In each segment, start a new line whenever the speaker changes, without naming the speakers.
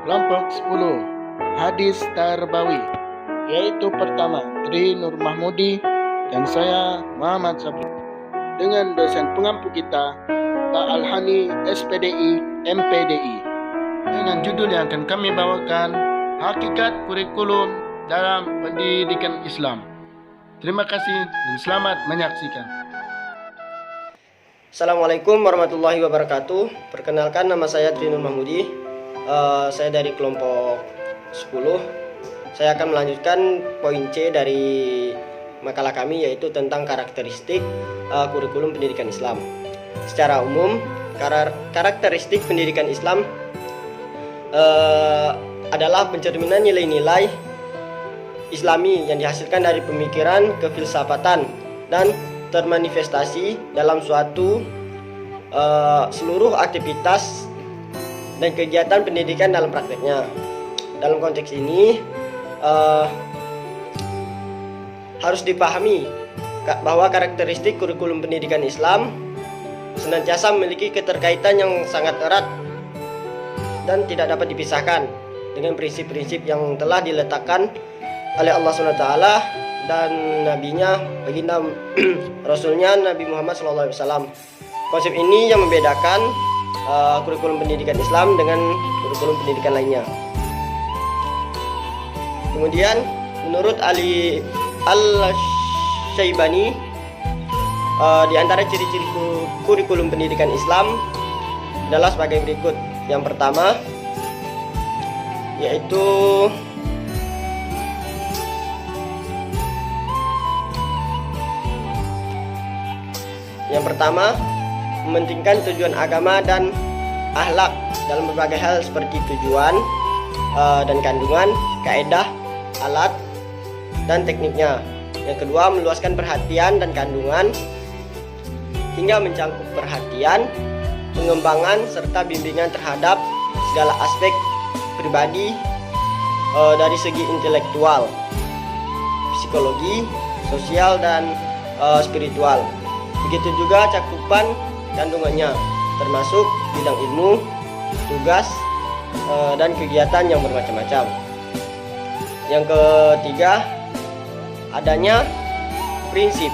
Kelompok 10 Hadis Tarbawi, yaitu pertama Tri Nur Mahmudi dan saya Muhammad Sabri, dengan dosen pengampu kita Pak Alhani SPDI MPDI, dengan judul yang akan kami bawakan, Hakikat Kurikulum dalam Pendidikan Islam. Terima kasih dan selamat menyaksikan.
Assalamualaikum warahmatullahi wabarakatuh. Perkenalkan, nama saya Tri Nur Mahmudi. Saya dari kelompok 10. Saya akan melanjutkan poin C dari makalah kami, yaitu tentang karakteristik kurikulum pendidikan Islam. Secara umum, karakteristik pendidikan Islam adalah pencerminan nilai-nilai Islami yang dihasilkan dari pemikiran, kefilsafatan, dan termanifestasi dalam suatu seluruh aktivitas dan kegiatan pendidikan dalam prakteknya. Dalam konteks ini harus dipahami bahwa karakteristik kurikulum pendidikan Islam senantiasa memiliki keterkaitan yang sangat erat dan tidak dapat dipisahkan dengan prinsip-prinsip yang telah diletakkan oleh Allah SWT dan nabinya, baginda Rasulnya Nabi Muhammad SAW. Konsep ini yang membedakan kurikulum pendidikan Islam dengan kurikulum pendidikan lainnya. Kemudian menurut Ali Al-Syaibani, di antara ciri-ciri kurikulum pendidikan Islam adalah sebagai berikut. Yang pertama yaitu mementingkan tujuan agama dan akhlak dalam berbagai hal seperti tujuan dan kandungan, kaedah, alat, dan tekniknya. Yang kedua, meluaskan perhatian dan kandungan hingga mencakup perhatian, pengembangan, serta bimbingan terhadap segala aspek pribadi dari segi intelektual, psikologi, sosial, dan spiritual. Begitu juga cakupan kandungannya, termasuk bidang ilmu, tugas, dan kegiatan yang bermacam-macam. Yang ketiga, adanya prinsip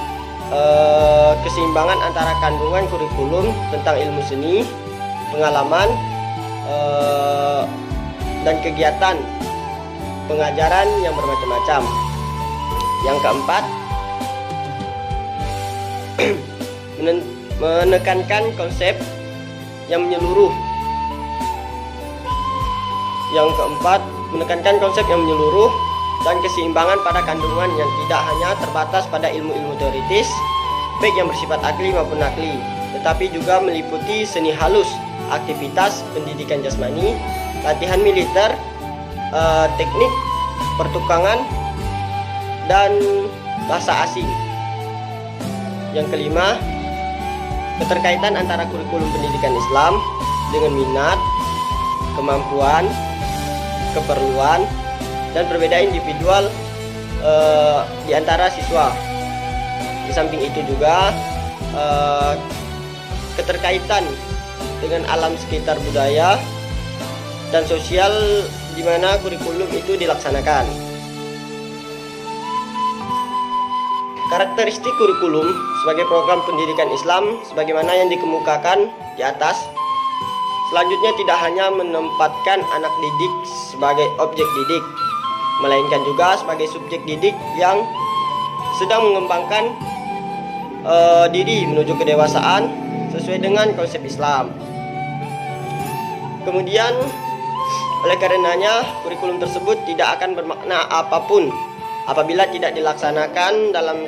keseimbangan antara kandungan kurikulum tentang ilmu seni, pengalaman, dan kegiatan pengajaran yang bermacam-macam. Yang keempat, menekankan konsep yang menyeluruh. Dan keseimbangan pada kandungan yang tidak hanya terbatas pada ilmu-ilmu teoritis, baik yang bersifat akli maupun nakli, tetapi juga meliputi seni halus, aktivitas pendidikan jasmani, latihan militer, teknik pertukangan, dan bahasa asing. Yang kelima, keterkaitan antara kurikulum pendidikan Islam dengan minat, kemampuan, keperluan, dan perbedaan individual di antara siswa. Di samping itu juga keterkaitan dengan alam sekitar, budaya, dan sosial di mana kurikulum itu dilaksanakan. Karakteristik kurikulum sebagai program pendidikan Islam sebagaimana yang dikemukakan di atas, selanjutnya tidak hanya menempatkan anak didik sebagai objek didik, melainkan juga sebagai subjek didik yang sedang mengembangkan diri menuju kedewasaan sesuai dengan konsep Islam. Kemudian, oleh karenanya kurikulum tersebut tidak akan bermakna apapun apabila tidak dilaksanakan dalam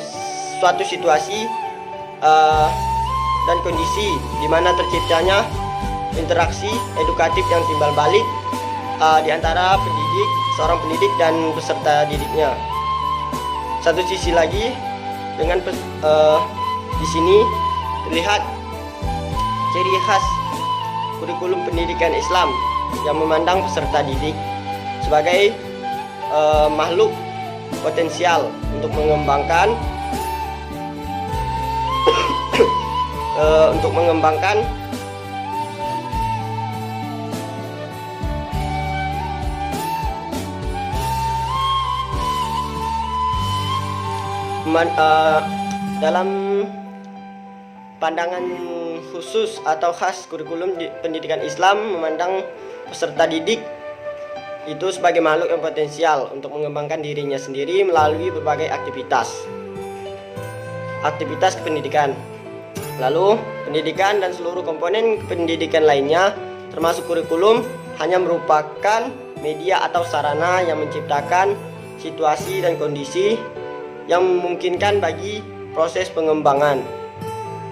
suatu situasi dan kondisi di mana terciptanya interaksi edukatif yang timbal balik di antara seorang pendidik dan peserta didiknya. Satu sisi lagi, dengan di sini terlihat ciri khas kurikulum pendidikan Islam yang memandang peserta didik sebagai makhluk potensial untuk mengembangkan dalam pandangan khusus atau khas kurikulum di pendidikan Islam memandang peserta didik itu sebagai makhluk yang potensial untuk mengembangkan dirinya sendiri melalui berbagai aktivitas kependidikan. Lalu, pendidikan dan seluruh komponen pendidikan lainnya termasuk kurikulum hanya merupakan media atau sarana yang menciptakan situasi dan kondisi yang memungkinkan bagi proses pengembangan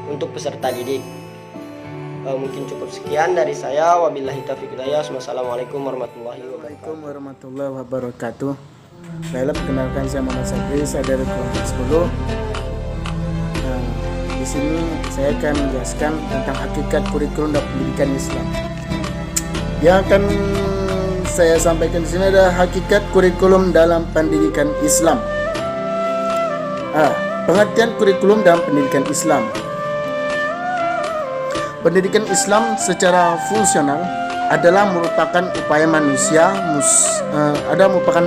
untuk peserta didik. Mungkin cukup sekian dari saya. Wabillahi taufiq hidayah. Wassalamualaikum warahmatullahi wabarakatuh.
Assalamualaikum warahmatullahi wabarakatuh. Baiklah, perkenalkan saya Muhammad Sabri, saya dari kelompok 10. Di sini saya akan menjelaskan tentang hakikat kurikulum dan pendidikan Islam. Yang akan saya sampaikan di sini adalah hakikat kurikulum dalam pendidikan Islam. Pengertian kurikulum dalam pendidikan Islam. Pendidikan Islam secara fungsional adalah merupakan upaya manusia merupakan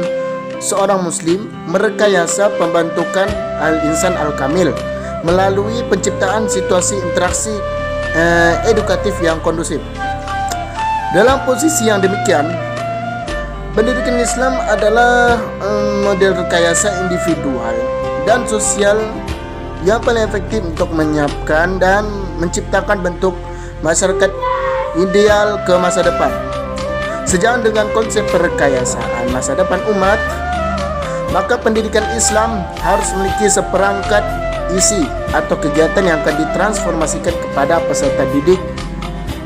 seorang muslim merekayasa pembentukan al-insan al-kamil melalui penciptaan situasi interaksi edukatif yang kondusif. Dalam posisi yang demikian, pendidikan Islam adalah model rekayasa individual dan sosial yang paling efektif untuk menyiapkan dan menciptakan bentuk masyarakat ideal ke masa depan. Sejalan dengan konsep perekayasaan masa depan umat, maka pendidikan Islam harus memiliki seperangkat isi atau kegiatan yang akan ditransformasikan kepada peserta didik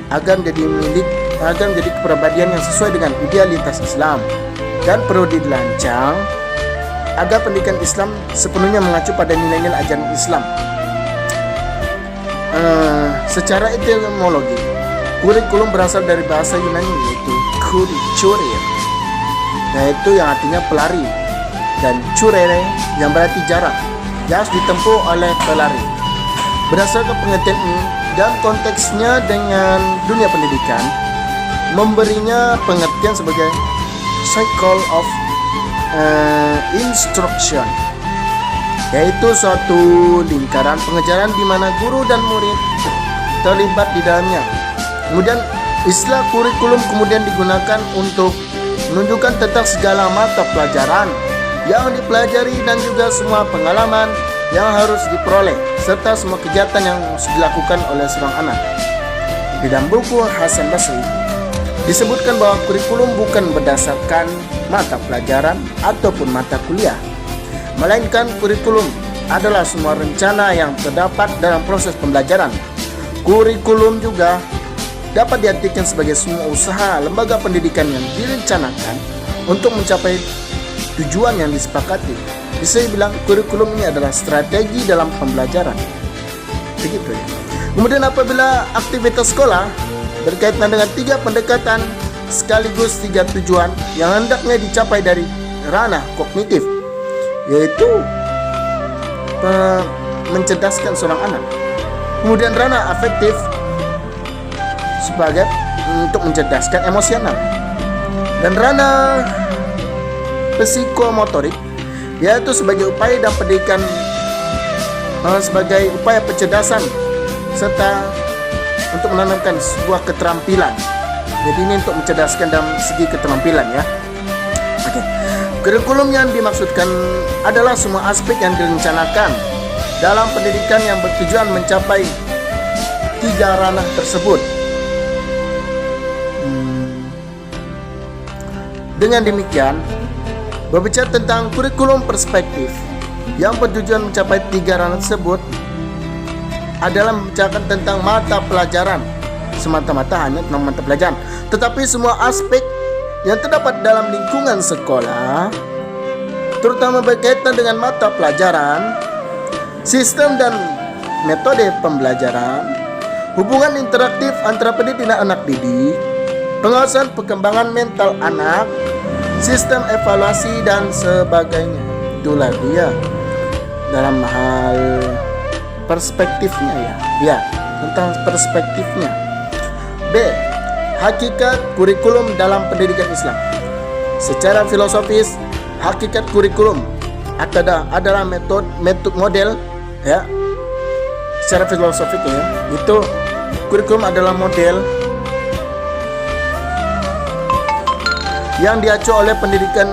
agar menjadi kepribadian yang sesuai dengan idealitas Islam, dan perlu dirancang agar pendidikan Islam sepenuhnya mengacu pada nilai-nilai ajaran Islam. Secara etimologi, kurikulum berasal dari bahasa Yunani yaitu kurichuria, yaitu yang artinya pelari, dan curere yang berarti jarak yang harus ditempuh oleh pelari. Berdasarkan pengertian ini dan konteksnya dengan dunia pendidikan, memberinya pengertian sebagai cycle of instruction, yaitu suatu lingkaran pengejaran di mana guru dan murid terlibat di dalamnya. Kemudian istilah kurikulum kemudian digunakan untuk menunjukkan tentang segala mata pelajaran yang dipelajari dan juga semua pengalaman yang harus diperoleh serta semua kegiatan yang harus dilakukan oleh seorang anak. Di dalam buku Hasan Basri disebutkan bahwa kurikulum bukan berdasarkan mata pelajaran ataupun mata kuliah, melainkan kurikulum adalah semua rencana yang terdapat dalam proses pembelajaran. Kurikulum juga dapat diartikan sebagai semua usaha lembaga pendidikan yang direncanakan untuk mencapai tujuan yang disepakati. Bisa dibilang kurikulum ini adalah strategi dalam pembelajaran. Begitu ya. Kemudian apabila aktivitas sekolah berkaitan dengan 3 pendekatan sekaligus 3 tujuan yang hendaknya dicapai dari ranah kognitif, yaitu mencerdaskan seorang anak. Kemudian ranah afektif sebagai untuk mencerdaskan emosional, dan ranah psikomotorik yaitu sebagai upaya dan pendidikan sebagai upaya pencerdasan serta untuk menanamkan sebuah keterampilan. Jadi ini untuk mencerdaskan dalam segi keterampilan ya. Oke. Kurikulum yang dimaksudkan adalah semua aspek yang direncanakan dalam pendidikan yang bertujuan mencapai 3 ranah tersebut. Dengan demikian, berbicara tentang kurikulum perspektif yang bertujuan mencapai 3 ranah tersebut adalah membicarakan tentang mata pelajaran, semata-mata hanya tentang mata pelajaran, tetapi semua aspek yang terdapat dalam lingkungan sekolah, terutama berkaitan dengan mata pelajaran, sistem dan metode pembelajaran, hubungan interaktif antara pendidik dan anak didik, pengawasan perkembangan mental anak, sistem evaluasi dan sebagainya. Itulah dia dalam hal perspektifnya ya, tentang perspektifnya. B. Hakikat kurikulum dalam pendidikan Islam. Secara filosofis, hakikat kurikulum adalah metode model ya. Secara filosofik ya, itu kurikulum adalah model yang diacu oleh pendidikan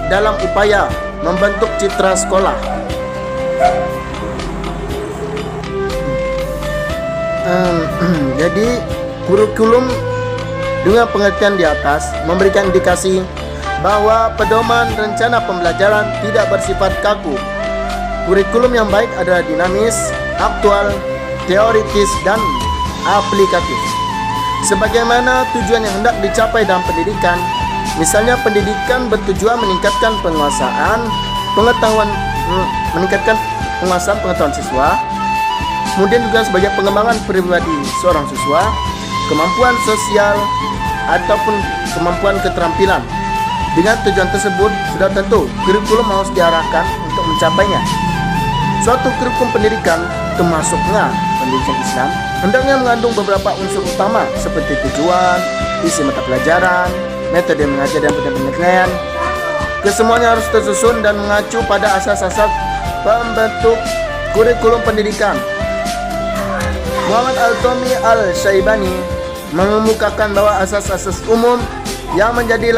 dalam upaya membentuk citra sekolah. Jadi kurikulum dengan pengertian di atas memberikan indikasi bahwa pedoman rencana pembelajaran tidak bersifat kaku. Kurikulum yang baik adalah dinamis, aktual, teoritis, dan aplikatif. Sebagaimana tujuan yang hendak dicapai dalam pendidikan, misalnya pendidikan bertujuan meningkatkan penguasaan pengetahuan siswa, kemudian juga sebagai pengembangan pribadi seorang siswa, kemampuan sosial ataupun kemampuan keterampilan. Dengan tujuan tersebut, sudah tentu kurikulum harus diarahkan untuk mencapainya. Suatu kurikulum pendidikan, termasuknya pendidikan Islam, hendaknya mengandung beberapa unsur utama seperti tujuan, isi mata pelajaran, metode mengajar dan penilaian. Kesemuanya harus tersusun dan mengacu pada asas-asas pembentuk kurikulum pendidikan. Muhammad Al-Tomi Al-Syaibani mengemukakan bahwa asas-asas umum yang menjadi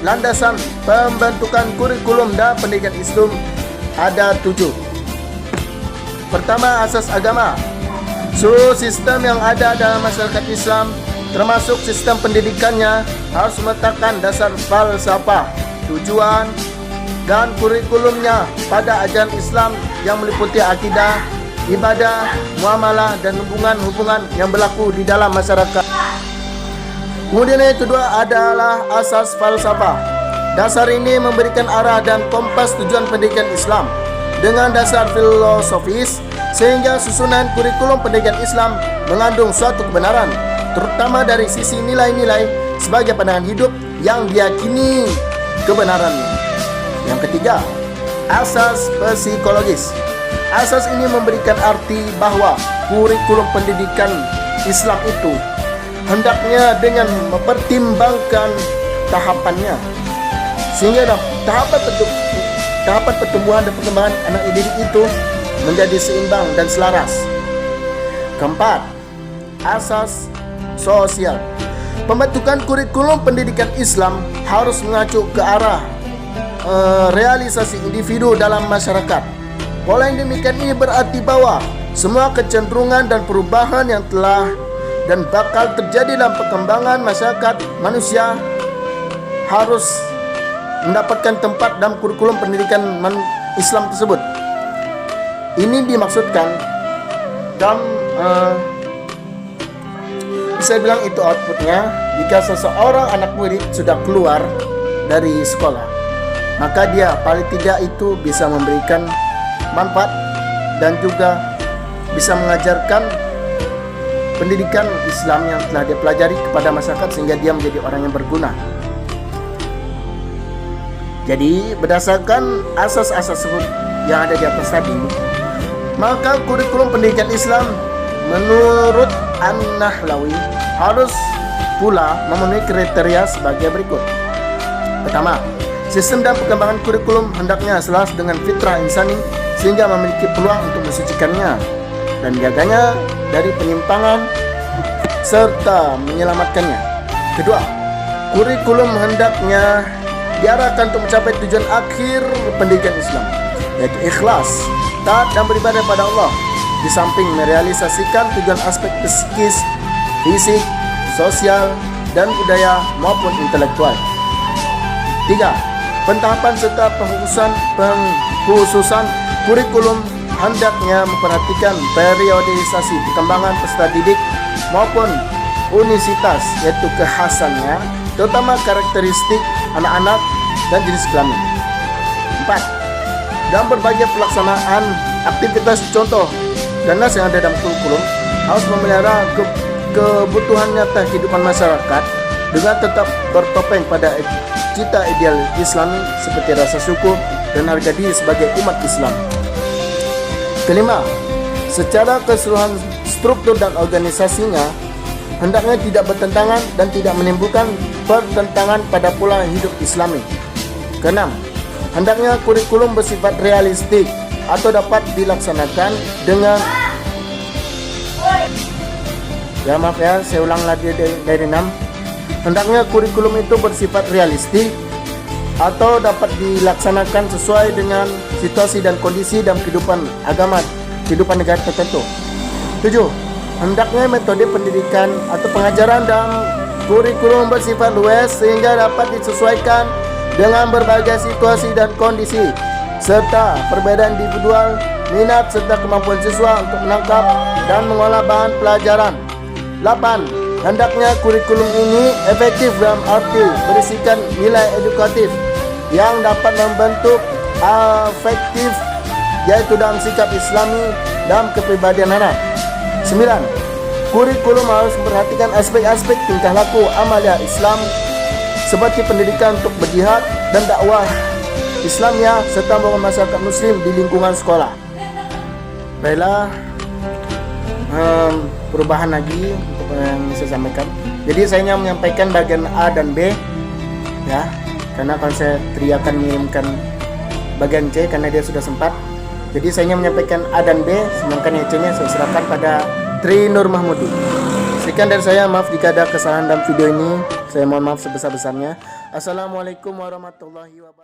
landasan pembentukan kurikulum dan pendidikan Islam ada 7. Pertama, asas agama. Seluruh sistem yang ada dalam masyarakat Islam, termasuk sistem pendidikannya, harus meletakkan dasar falsafah, tujuan, dan kurikulumnya pada ajaran Islam yang meliputi akidah, ibadah, muamalah, dan hubungan-hubungan yang berlaku di dalam masyarakat. Kemudian yang kedua adalah asas falsafah. Dasar ini memberikan arah dan kompas tujuan pendidikan Islam dengan dasar filosofis, sehingga susunan kurikulum pendidikan Islam mengandung suatu kebenaran, terutama dari sisi nilai-nilai sebagai pandangan hidup yang diyakini kebenarannya. Yang ketiga, asas psikologis. Asas ini memberikan arti bahwa kurikulum pendidikan Islam itu hendaknya dengan mempertimbangkan tahapannya, sehingga tahapan pertumbuhan dan perkembangan anak didik itu menjadi seimbang dan selaras. Keempat, asas sosial. Pembentukan kurikulum pendidikan Islam harus mengacu ke arah realisasi individu dalam masyarakat. Pola yang demikian ini berarti bahwa semua kecenderungan dan perubahan yang telah dan bakal terjadi dalam perkembangan masyarakat manusia harus mendapatkan tempat dalam kurikulum pendidikan Islam tersebut. Ini dimaksudkan dalam bisa bilang itu outputnya, jika seseorang anak murid sudah keluar dari sekolah, maka dia paling tidak itu bisa memberikan manfaat dan juga bisa mengajarkan pendidikan Islam yang telah dia pelajari kepada masyarakat, sehingga dia menjadi orang yang berguna. Jadi berdasarkan asas-asas yang ada di atas tadi, maka kurikulum pendidikan Islam menurut An-Nahlawi harus pula memenuhi kriteria sebagai berikut. Pertama, sistem dan perkembangan kurikulum hendaknya selaras dengan fitrah insani, sehingga memiliki peluang untuk mensucikannya dan menjaganya dari penyimpangan serta menyelamatkannya. Kedua, kurikulum hendaknya diarahkan untuk mencapai tujuan akhir pendidikan Islam, yaitu ikhlas, taat dan beribadah pada Allah, di samping merealisasikan tujuan aspek psikis, fisik, sosial, dan budaya maupun intelektual. 3. Pentahapan serta pengkhususan kurikulum hendaknya memperhatikan periodisasi perkembangan peserta didik maupun unisitas, yaitu kekhasannya, terutama karakteristik anak-anak dan jenis kelamin. 4. Dalam berbagai pelaksanaan aktivitas contoh dan nas yang ada dalam kurikulum harus memelihara kebutuhan nyata kehidupan masyarakat dengan tetap bertopeng pada cita ideal Islami seperti rasa syukur dan harga diri sebagai umat Islam. Kelima, secara keseluruhan struktur dan organisasinya hendaknya tidak bertentangan dan tidak menimbulkan pertentangan pada pola hidup Islami. Keenam, hendaknya kurikulum bersifat realistik atau dapat dilaksanakan dengan maaf ya, saya ulang lagi dari 6. Hendaknya kurikulum itu bersifat realistik atau dapat dilaksanakan sesuai dengan situasi dan kondisi dalam kehidupan agama, kehidupan negara tertentu. 7. Hendaknya metode pendidikan atau pengajaran dalam kurikulum bersifat luas sehingga dapat disesuaikan dengan berbagai situasi dan kondisi serta perbedaan individual, minat serta kemampuan siswa untuk menangkap dan mengolah bahan pelajaran. 8. Hendaknya kurikulum ini efektif dalam arti berisikan nilai edukatif yang dapat membentuk afektif, yaitu dalam sikap Islami dalam kepribadian anak. 9. Kurikulum harus memperhatikan aspek-aspek tingkah laku amalia Islam seperti pendidikan untuk berjihad dan dakwah Islamnya serta membangun masyarakat muslim di lingkungan sekolah. Baiklah, perubahan lagi untuk yang saya sampaikan. Jadi saya hanya menyampaikan bagian A dan B ya, karena kalau saya teriakan mengirimkan bagian C karena dia sudah sempat. Jadi saya hanya menyampaikan A dan B, sedangkan yang C-nya saya serahkan pada Tri Nur Mahmudi. Sekian dari saya, maaf jika ada kesalahan dalam video ini. Saya mohon maaf sebesar-besarnya. Assalamualaikum warahmatullahi wabarakatuh.